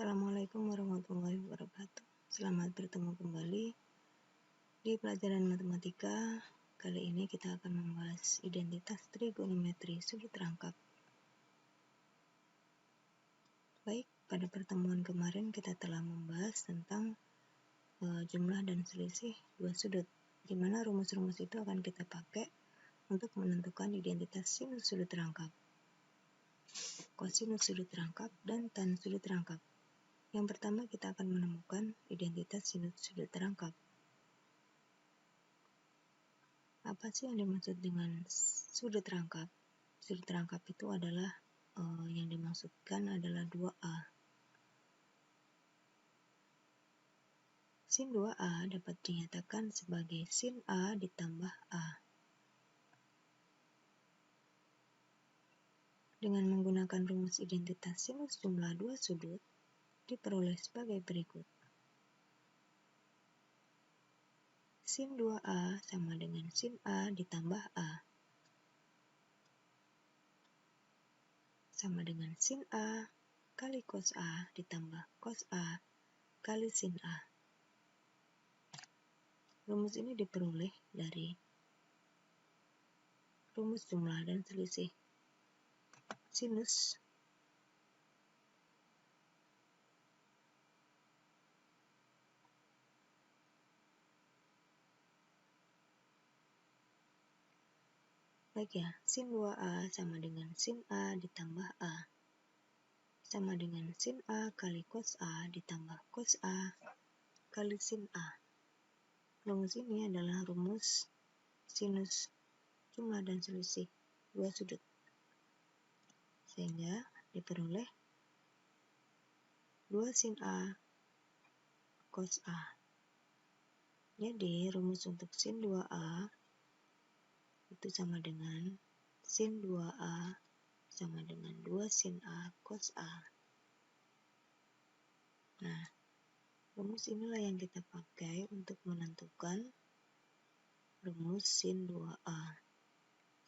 Assalamualaikum warahmatullahi wabarakatuh. Selamat bertemu kembali di pelajaran matematika. Kali ini kita akan membahas identitas trigonometri sudut rangkap. Baik, pada pertemuan kemarin kita telah membahas tentang jumlah dan selisih dua sudut, di mana rumus-rumus itu akan kita pakai untuk menentukan identitas sinus sudut rangkap, kosinus sudut rangkap, dan tan sudut rangkap. Yang pertama kita akan menemukan identitas sinus sudut rangkap. Apa sih yang dimaksud dengan sudut rangkap? Sudut rangkap itu adalah yang dimaksudkan adalah 2A. Sin 2A dapat dinyatakan sebagai sin A ditambah A. Dengan menggunakan rumus identitas sinus jumlah dua sudut, diperoleh sebagai berikut. Sin 2A sama dengan sin A ditambah A. Sama dengan sin A kali cos A ditambah cos A kali sin A. Rumus ini diperoleh dari rumus jumlah dan selisih sinus baik ya, sin 2A sama dengan sin A ditambah A sama dengan sin A kali cos A ditambah cos A kali sin A. Rumus ini adalah rumus sinus jumlah dan selisih dua sudut, sehingga diperoleh 2 sin A cos A. Jadi rumus untuk sin 2A itu sama dengan sin 2A sama dengan 2 sin A cos A. Nah, rumus inilah yang kita pakai untuk menentukan rumus sin 2A.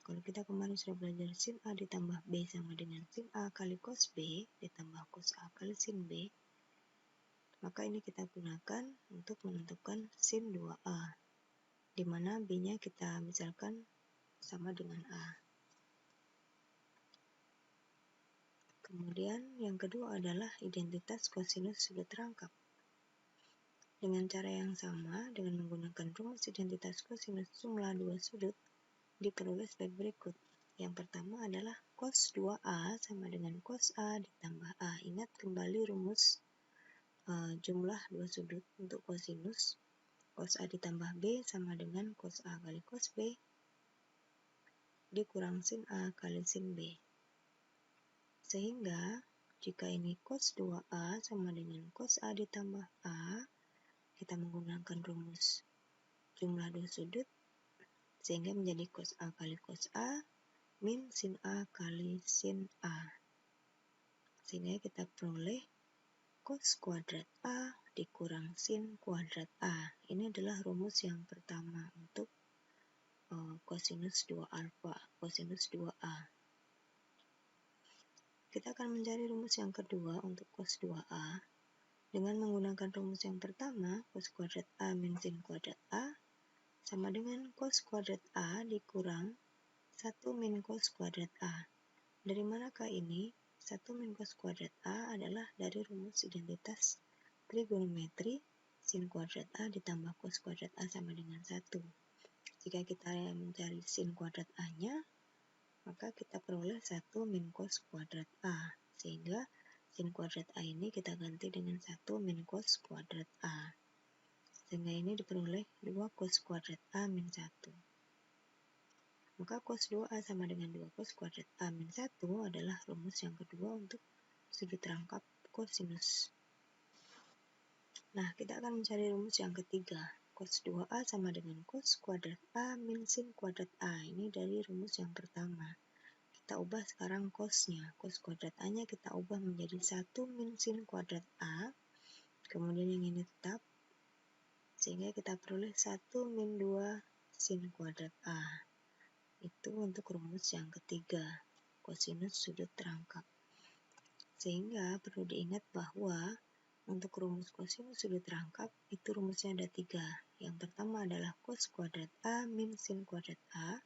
Kalau kita kemarin sudah belajar sin A ditambah B sama dengan sin A kali cos B ditambah cos A kali sin B, maka ini kita gunakan untuk menentukan sin 2A, di mana B-nya kita misalkan sama dengan A. Kemudian yang kedua adalah identitas kosinus sudut rangkap. Dengan cara yang sama, dengan menggunakan rumus identitas kosinus jumlah dua sudut, diperoleh sebagai berikut. Yang pertama adalah cos 2A sama dengan cos A ditambah A. Ingat kembali rumus jumlah dua sudut untuk kosinus. Cos A ditambah B sama dengan cos A kali cos B dikurang sin A kali sin B. Sehingga jika ini cos 2A sama dengan cos A ditambah A, kita menggunakan rumus jumlah dua sudut, sehingga menjadi cos A kali cos A min sin A kali sin A. Sehingga kita peroleh cos kuadrat A dikurang sin kuadrat A. Ini adalah rumus yang pertama untuk kosinus 2 alfa, kosinus 2A. Kita akan mencari rumus yang kedua untuk cos 2A. Dengan menggunakan rumus yang pertama, cos kuadrat A min sin kuadrat A sama dengan cos kuadrat A dikurang 1 min cos kuadrat A. Dari manakah ini? 1 min cos kuadrat A adalah dari rumus identitas trigonometri sin kuadrat A ditambah cos kuadrat A sama dengan 1. Jika kita mencari sin kuadrat A-nya, maka kita peroleh 1 min cos kuadrat A. Sehingga sin kuadrat A ini kita ganti dengan 1 min cos kuadrat A. Sehingga ini diperoleh 2 cos kuadrat A min 1. Maka cos 2A sama dengan 2 cos kuadrat A min 1 adalah rumus yang kedua untuk sudut rangkap kosinus. Nah, kita akan mencari rumus yang ketiga. Cos 2A sama dengan cos kuadrat A min sin kuadrat A. Ini dari rumus yang pertama. Kita ubah sekarang cosnya. Cos kuadrat A-nya kita ubah menjadi 1 min sin kuadrat A. Kemudian yang ini tetap. Sehingga kita peroleh 1 min 2 sin kuadrat A. Itu untuk rumus yang ketiga, kosinus sudut rangkap. Sehingga perlu diingat bahwa untuk rumus kosinus sudut rangkap itu rumusnya ada 3. Yang pertama adalah cos kuadrat A min sin kuadrat A.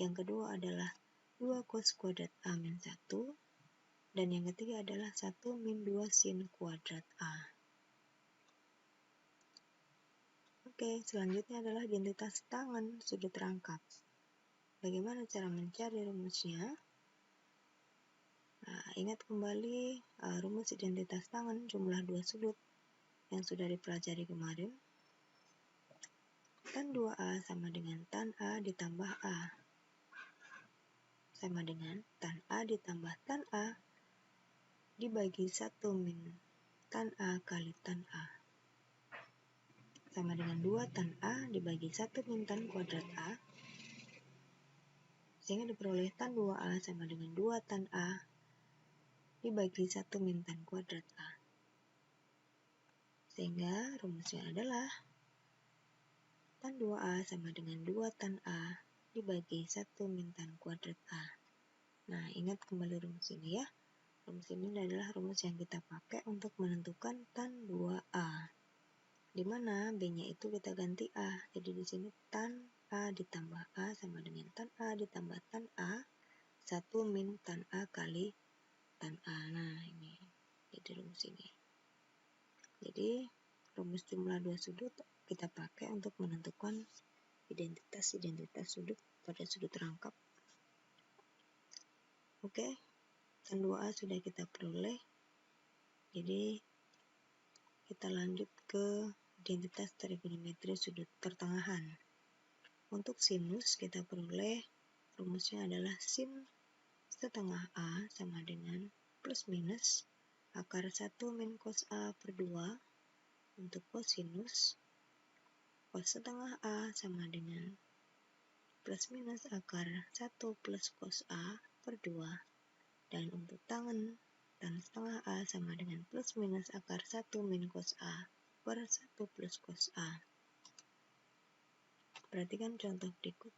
Yang kedua adalah 2 cos kuadrat A min 1. Dan yang ketiga adalah 1 min 2 sin kuadrat A. Oke, selanjutnya adalah identitas tangen sudut rangkap. Bagaimana cara mencari rumusnya? Nah, ingat kembali rumus identitas tangen jumlah 2 sudut yang sudah dipelajari kemarin. Tan 2A sama dengan tan A ditambah A. Sama dengan tan A ditambah tan A dibagi 1 min tan A kali tan A. Sama dengan 2 tan A dibagi 1 min tan kuadrat A. Sehingga diperoleh tan 2A sama dengan 2 tan A dibagi 1 min tan kuadrat A. Sehingga rumusnya adalah tan 2A sama dengan 2 tan A dibagi 1 min tan kuadrat A. Nah, ingat kembali rumus ini ya. Rumus ini adalah rumus yang kita pakai untuk menentukan tan 2A. Di mana B-nya itu kita ganti A. Jadi di sini tan A ditambah A sama dengan tan A ditambah tan A 1 min tan A kali tan A. Nah, ini jadi rumus ini. Jadi rumus jumlah 2 sudut kita pakai untuk menentukan identitas sudut pada sudut rangkap. Oke, tan 2A sudah kita peroleh. Jadi kita lanjut ke identitas trigonometri sudut pertengahan. Untuk sinus kita peroleh rumusnya adalah sin setengah A sama dengan plus minus akar 1 min cos A per 2. Untuk kosinus, cos setengah A sama dengan plus minus akar 1 plus cos A per 2. Dan untuk tangen, tan setengah A sama dengan plus minus akar 1 min cos A per 1 plus cos A. Perhatikan contoh berikut.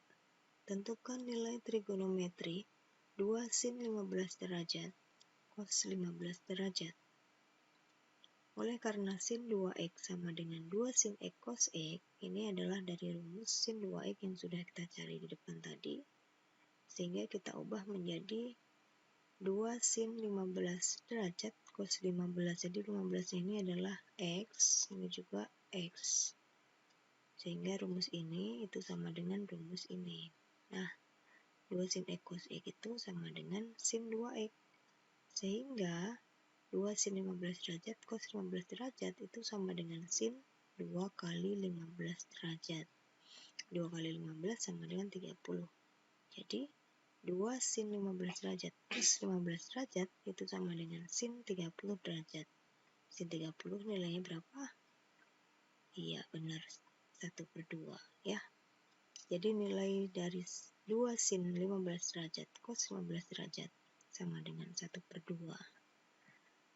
Tentukan nilai trigonometri 2 sin 15 derajat cos 15 derajat. Oleh karena sin 2x sama dengan 2 sin x cos x, ini adalah dari rumus sin 2x yang sudah kita cari di depan tadi, sehingga kita ubah menjadi 2 sin 15 derajat cos 15. Jadi 15 ini adalah x, ini juga x. Sehingga rumus ini itu sama dengan rumus ini. Nah, 2 sin x cos x itu sama dengan sin 2x. Sehingga 2 sin 15 derajat cos 15 derajat itu sama dengan sin 2 kali 15 derajat. 2 kali 15 sama dengan 30. Jadi 2 sin 15 derajat plus 15 derajat itu sama dengan sin 30 derajat. Sin 30 nilainya berapa? Iya, benar, 1/2 ya. Jadi nilai dari 2 sin 15 derajat cos 15 derajat sama dengan 1/2.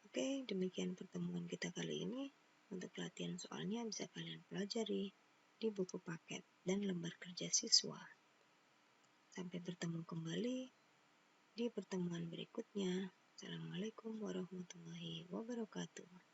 Oke, demikian pertemuan kita kali ini. Untuk latihan soalnya bisa kalian pelajari di buku paket dan lembar kerja siswa. Sampai bertemu kembali di pertemuan berikutnya. Assalamualaikum warahmatullahi wabarakatuh.